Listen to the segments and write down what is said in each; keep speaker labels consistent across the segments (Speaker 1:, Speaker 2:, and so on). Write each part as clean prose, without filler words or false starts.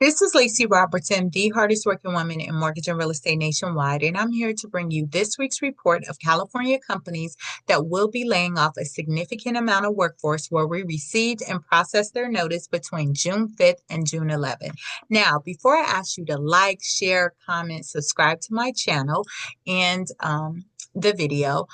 Speaker 1: This is Lacy Robertson, the hardest working woman in mortgage and real estate nationwide, and I'm here to bring you this week's report of California companies that will be laying off a significant amount of workforce where we received and processed their notice between June 5th and June 11th. Now, before I ask you to like, share, comment, subscribe to my channel and the video,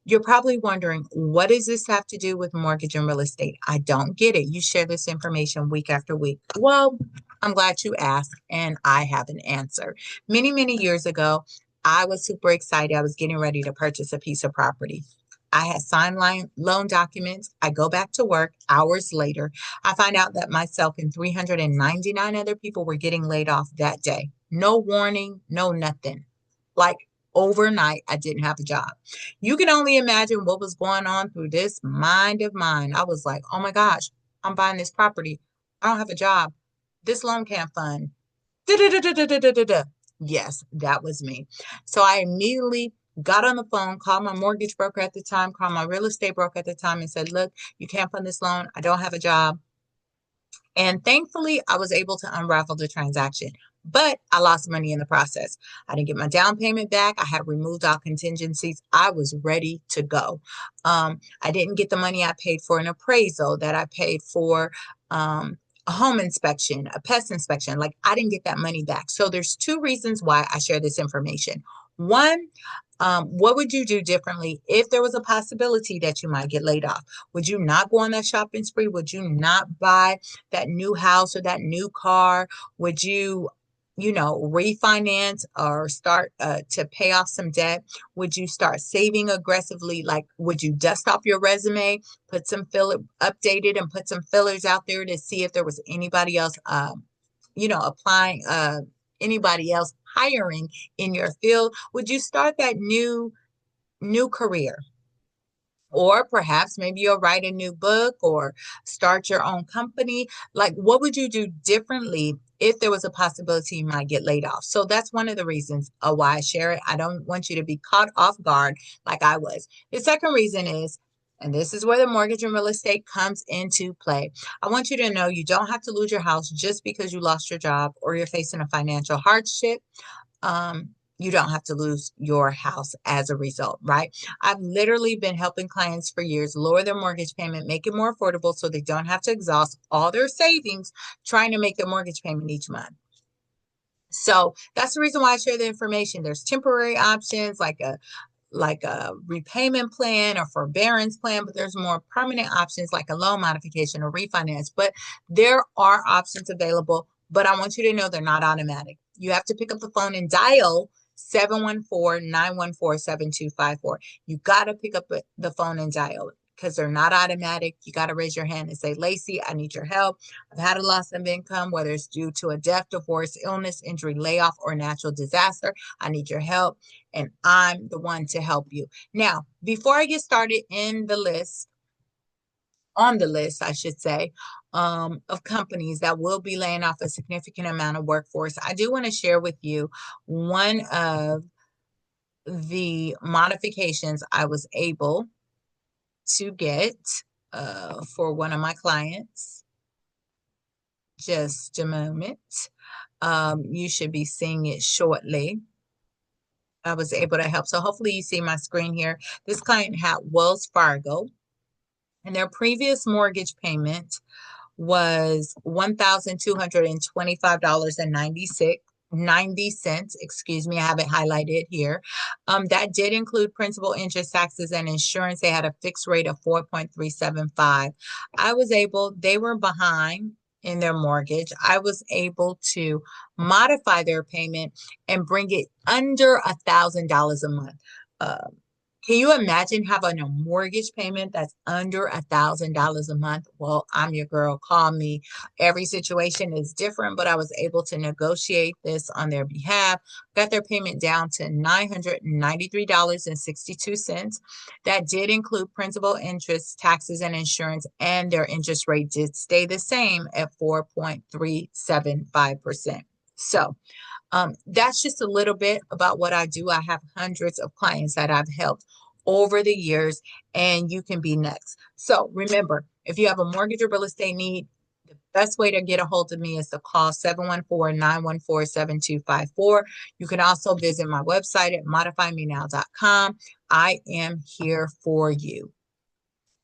Speaker 1: you're probably wondering, what does this have to do with mortgage and real estate? I don't get it. You share this information week after week. Well, I'm glad you asked, and I have an answer. Many, many years ago, I was super excited. I was getting ready to purchase a piece of property. I had signed loan documents. I go back to work hours later. I find out that myself and 399 other people were getting laid off that day. No warning, no nothing. Like overnight, I didn't have a job. You can only imagine what was going on through this mind of mine. I was like, oh my gosh, I'm buying this property. I don't have a job. This loan can't fund. Da-da-da-da-da-da-da-da. Yes, that was me. So I immediately got on the phone, called my mortgage broker at the time, called my real estate broker at the time, and said, look, you can't fund this loan. I don't have a job. And thankfully, I was able to unravel the transaction, but I lost money in the process. I didn't get my down payment back. I had removed all contingencies. I was ready to go. I didn't get the money I paid for an appraisal, that I paid for a home inspection, a pest inspection. Like, I didn't get that money back. So there's two reasons why I share this information. One, what would you do differently if there was a possibility that you might get laid off? Would you not go on that shopping spree? Would you not buy that new house or that new car? Would you, refinance or start to pay off some debt? Would you start saving aggressively? Like, would you dust off your resume, put some updated and put some fillers out there to see if there was anybody else, applying, anybody else hiring in your field? Would you start that new career? Or perhaps maybe you'll write a new book or start your own company. Like, what would you do differently if there was a possibility you might get laid off? So that's one of the reasons why I share it. I don't want you to be caught off guard like I was. The second reason is, and this is where the mortgage and real estate comes into play, I want you to know you don't have to lose your house just because you lost your job or you're facing a financial hardship. You don't have to lose your house as a result, right? I've literally been helping clients for years lower their mortgage payment, make it more affordable so they don't have to exhaust all their savings trying to make their mortgage payment each month. So that's the reason why I share the information. There's temporary options like a repayment plan or forbearance plan, but there's more permanent options like a loan modification or refinance. But there are options available, but I want you to know they're not automatic. You have to pick up the phone and dial 714-914-7254. You got to pick up the phone and dial it because they're not automatic. You got to raise your hand and say, Lacy, I need your help. I've had a loss of income, whether it's due to a death, divorce, illness, injury, layoff, or natural disaster. I need your help, and I'm the one to help you. Now, before I get started on the list, I should say, of companies that will be laying off a significant amount of workforce, I do want to share with you one of the modifications I was able to get for one of my clients. Just a moment. You should be seeing it shortly. I was able to help. So hopefully you see my screen here. This client had Wells Fargo, and their previous mortgage payment was $1,225.90. Excuse me, I have it highlighted here. That did include principal, interest, taxes, and insurance. They had a fixed rate of 4.375. They were behind in their mortgage. I was able to modify their payment and bring it under $1,000 a month. Can you imagine having a mortgage payment that's under $1,000 a month? Well, I'm your girl. Call me. Every situation is different, but I was able to negotiate this on their behalf. Got their payment down to $993.62. That did include principal, interest, taxes, and insurance, and their interest rate did stay the same at 4.375%. So, that's just a little bit about what I do. I have hundreds of clients that I've helped over the years, and you can be next. So remember, if you have a mortgage or real estate need, The best way to get a hold of me is to call 714-914-7254. You can also visit my website at modifymenow.com. I am here for you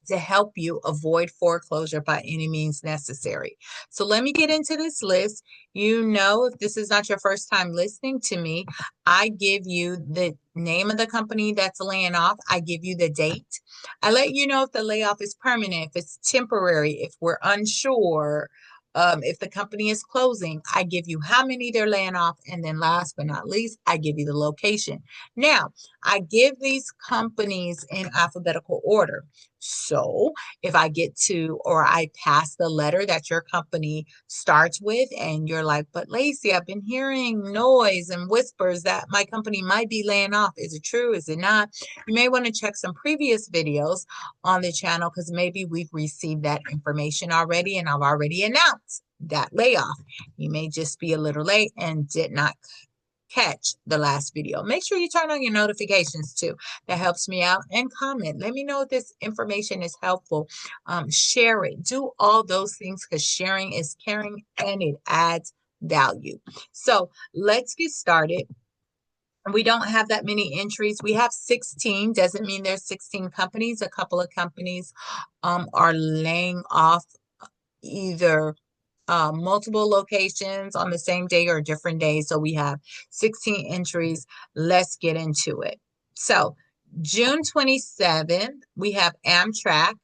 Speaker 1: to help you avoid foreclosure by any means necessary. So let me get into this list. You know, if this is not your first time listening to me, I give you the name of the company that's laying off. I give you the date. I let you know if the layoff is permanent, if it's temporary, if we're unsure, if the company is closing. I give you how many they're laying off. And then last but not least, I give you the location. Now, I give these companies in alphabetical order. So if I get to, or I pass the letter that your company starts with, and you're like, but Lacy, I've been hearing noise and whispers that my company might be laying off. Is it true? Is it not? You may want to check some previous videos on the channel because maybe we've received that information already and I've already announced that layoff. You may just be a little late and did not catch the last video. Make sure you turn on your notifications too. That helps me out. And comment. Let me know if this information is helpful. Share it. Do all those things because sharing is caring and it adds value. So let's get started. We don't have that many entries. We have 16. Doesn't mean there's 16 companies. A couple of companies are laying off either multiple locations on the same day or different days. So we have 16 entries. Let's get into it. So June 27th, we have Amtrak.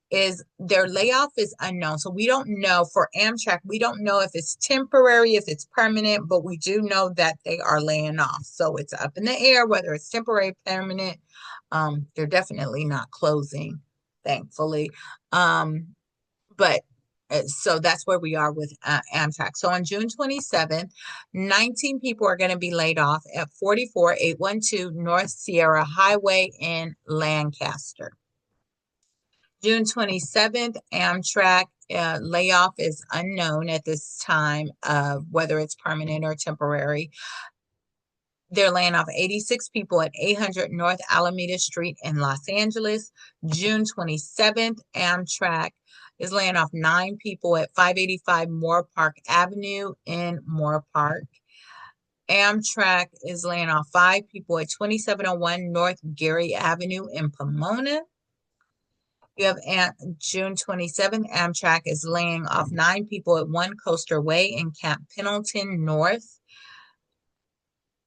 Speaker 1: Is their layoff is unknown. So we don't know for Amtrak, we don't know if it's temporary, if it's permanent, but we do know that they are laying off. So it's up in the air, whether it's temporary, permanent. They're definitely not closing, thankfully. But so that's where we are with Amtrak. So on June 27th, 19 people are going to be laid off at 44812 North Sierra Highway in Lancaster. June 27th, Amtrak layoff is unknown at this time, whether it's permanent or temporary. They're laying off 86 people at 800 North Alameda Street in Los Angeles. June 27th, Amtrak is laying off 9 people at 585 Moore Park Avenue in Moore Park. Amtrak is laying off 5 people at 2701 North Gary Avenue in Pomona. You have June 27th, Amtrak is laying off 9 people at 1 Coaster Way in Camp Pendleton North.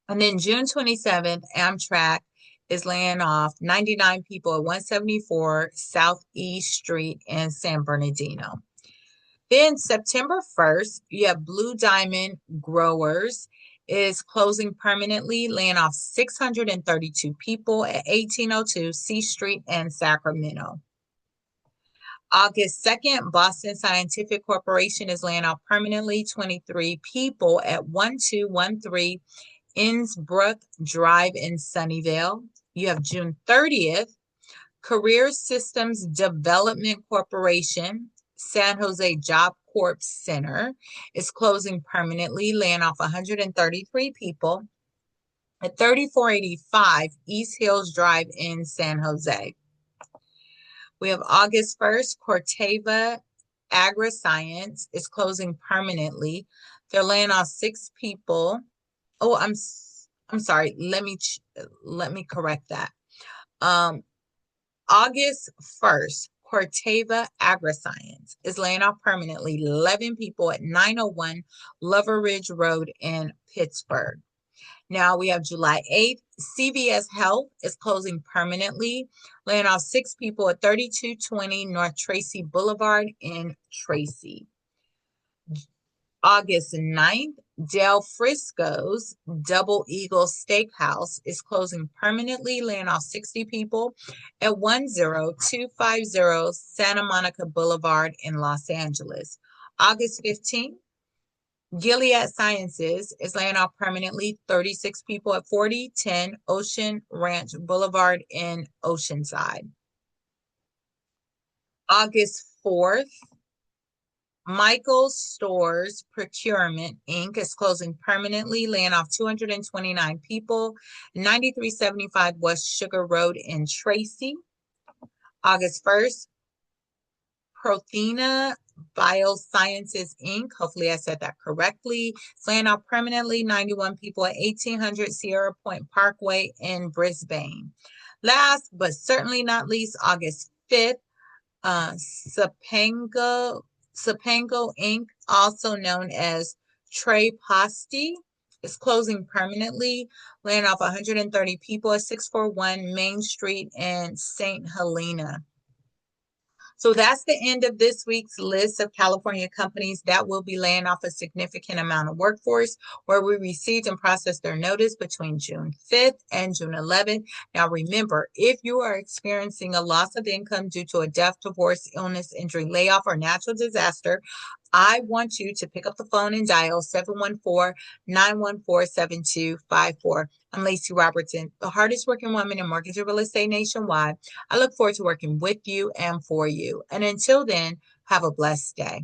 Speaker 1: And then June 27th, Amtrak is laying off 99 people at 174 Southeast Street in San Bernardino. Then September 1st, you have Blue Diamond Growers is closing permanently, laying off 632 people at 1802 C Street in Sacramento. August 2nd, Boston Scientific Corporation is laying off permanently 23 people at 1213 Innsbrook Drive in Sunnyvale. You have June 30th, Career Systems Development Corporation, San Jose Job Corp Center is closing permanently, laying off 133 people at 3485 East Hills Drive in San Jose. We have August 1st, Corteva Agriscience is closing permanently. They're laying off 6 people. Oh, I'm sorry. Let me correct that. August 1st, Corteva Agriscience is laying off permanently 11 people at 901 Lover Ridge Road in Pittsburgh. Now we have July 8th. CVS Health is closing permanently, laying off 6 people at 3220 North Tracy Boulevard in Tracy. August 9th, Del Frisco's Double Eagle Steakhouse is closing permanently, laying off 60 people at 10250 Santa Monica Boulevard in Los Angeles. August 15th, Gilead Sciences is laying off permanently 36 people at 4010 Ocean Ranch Boulevard in Oceanside. August 4th, Michael's Stores Procurement, Inc. is closing permanently, laying off 229 people, 9375 West Sugar Road in Tracy. August 1st, Prothena Biosciences, Inc. Hopefully I said that correctly. It's laying off permanently 91 people at 1800 Sierra Point Parkway in Brisbane. Last but certainly not least, August 5th, Sapango Inc., also known as Trey Posty, is closing permanently, laying off 130 people at 641 Main Street in St. Helena. So that's the end of this week's list of California companies that will be laying off a significant amount of workforce, where we received and processed their notice between June 5th and June 11th. Now, remember, if you are experiencing a loss of income due to a death, divorce, illness, injury, layoff, or natural disaster, I want you to pick up the phone and dial 714-914-7254. I'm Lacy Robertson, the hardest working woman in mortgage and real estate nationwide. I look forward to working with you and for you. And until then, have a blessed day.